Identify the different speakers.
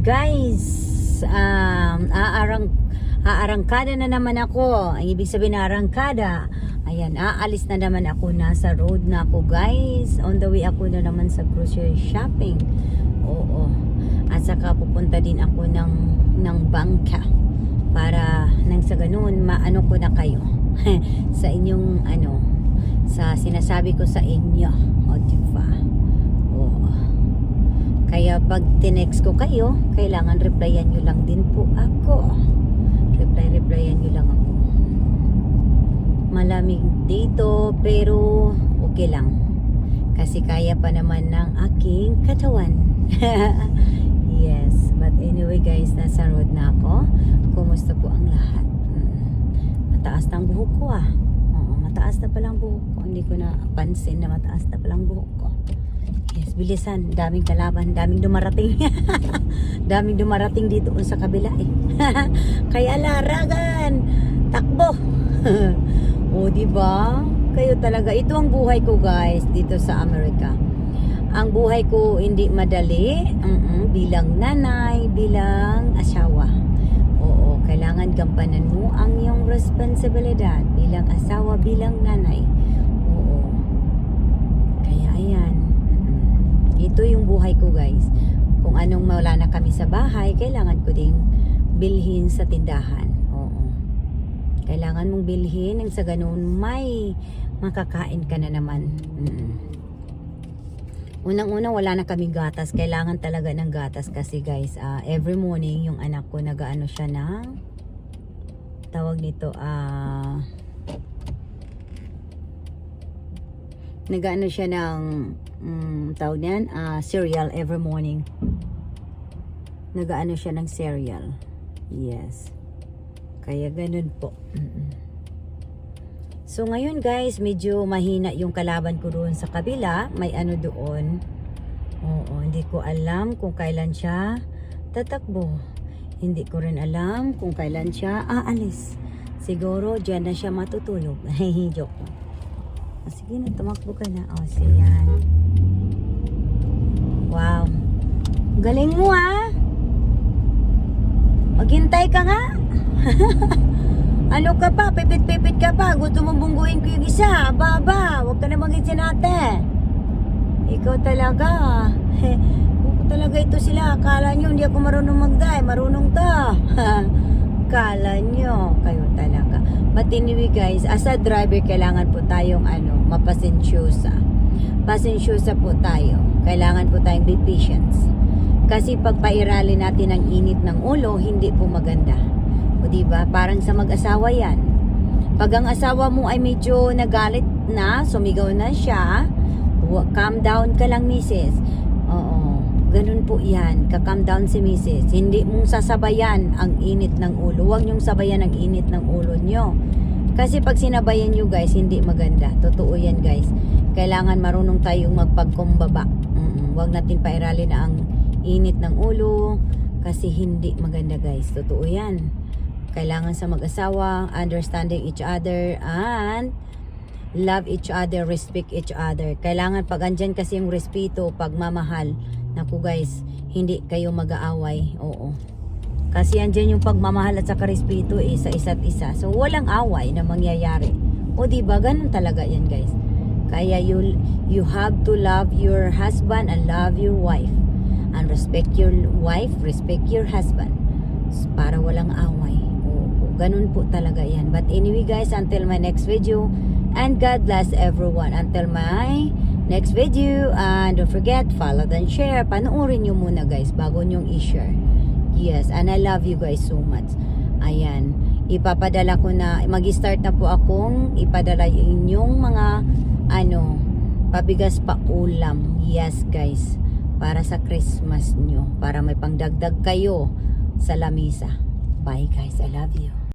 Speaker 1: guys, aarangkada na naman ako. Ang ibig sabihin na arangkada, ayan, aalis na naman ako. Nasa road na ako guys. On the way ako na naman sa grocery shopping. Oo. At saka pupunta din ako ng bangka para nang sa ganun maano ko na kayo sa inyong sa sinasabi ko sa inyo. O diba? Oo. Kaya pag tinext ko kayo, kailangan replyan nyo lang din po ako. Replyan nyo lang ako. Malamig dito pero okay lang. Kasi kaya pa naman ng aking katawan. Yes. But anyway guys, nasa road na ako. Kumusta po ang lahat? Mataas na ang buhok ko Oo, mataas na palang buhok ko. Hindi ko na pansin na mataas na palang buhok ko. Yes, bilisan. Daming kalaban. Daming dumarating. Daming dumarating dito sa kabila Kaya laragan. Takbo. O, diba? Kayo talaga. Ito ang buhay ko guys dito sa Amerika. Ang buhay ko hindi madali. Bilang nanay, bilang asawa. Oo, kailangan gampanan mo ang iyong responsibilidad bilang asawa, bilang nanay. Oo. Kaya ayan. Ito yung buhay ko guys. Kung anong wala na kami sa bahay, kailangan ko ding bilhin sa tindahan. Oo. Kailangan mong bilhin nang sa ganun may makakain ka na naman. Unang-una wala na kaming gatas. Kailangan talaga ng gatas kasi guys, every morning yung anak ko nag-ano siya ng tawag nito nag-ano siya ng tawag niyan, cereal every morning. Nag-ano siya ng cereal. Yes. Kaya ganun po. So ngayon guys, medyo mahina yung kalaban ko doon sa kabila. May ano doon. Oo, hindi ko alam kung kailan siya tatakbo. Hindi ko rin alam kung kailan siya aalis. Siguro dyan na siya matutulog. Joke. Sige na, tumakbo ka na. O, siyan. Wow. Galing mo Maghintay ka nga. Ano ka pa? Pipit-pipit ka pa. Gusto mo bungguin ko yung isa. Baba, huwag ka na mag-itsin natin. Ikaw talaga. Kung talaga ito sila. Akala nyo hindi ako marunong mag-drive. Marunong to. Akala nyo. Kayo talaga. But anyway guys, as a driver, kailangan po tayong mapasensyosa. Pasensyosa po tayo. Kailangan po tayong be patient. Kasi pag pairali natin ang init ng ulo, hindi po maganda. O diba? Parang sa mag-asawa yan. Pag ang asawa mo ay medyo nagalit na, sumigaw na siya, calm down ka lang, misis. Oo. Ganun po yan. Ka-calm down si misis. Hindi mong sasabayan ang init ng ulo. Huwag nyong sabayan ang init ng ulo nyo. Kasi pag sinabayan nyo guys, hindi maganda. Totoo yan guys. Kailangan marunong tayong magpagkumbaba. Huwag natin pairalin na ang init ng ulo. Kasi hindi maganda guys. Totoo yan. Kailangan sa mag-asawa, understanding each other and love each other, respect each other. Kailangan pag andyan kasi yung respeto, pagmamahal, naku guys, hindi kayo mag-aaway. Oo. Kasi andyan yung pagmamahal at saka respeto sa isa't isa. So walang away na mangyayari. O diba, ganun talaga yan guys. Kaya you have to love your husband and love your wife. And respect your wife, respect your husband. Para walang away. Ganun po talaga yan. But anyway guys, until my next video, and God bless everyone. Until my next video, and don't forget, follow and share. Panoorin nyo muna guys, bago nyong i-share. Yes, and I love you guys so much. Ayan, ipapadala ko na, mag-start na po akong ipadala inyong mga, pabigas pa ulam. Yes guys, para sa Christmas nyo. Para may pangdagdag kayo sa lamisa. Bye guys, I love you.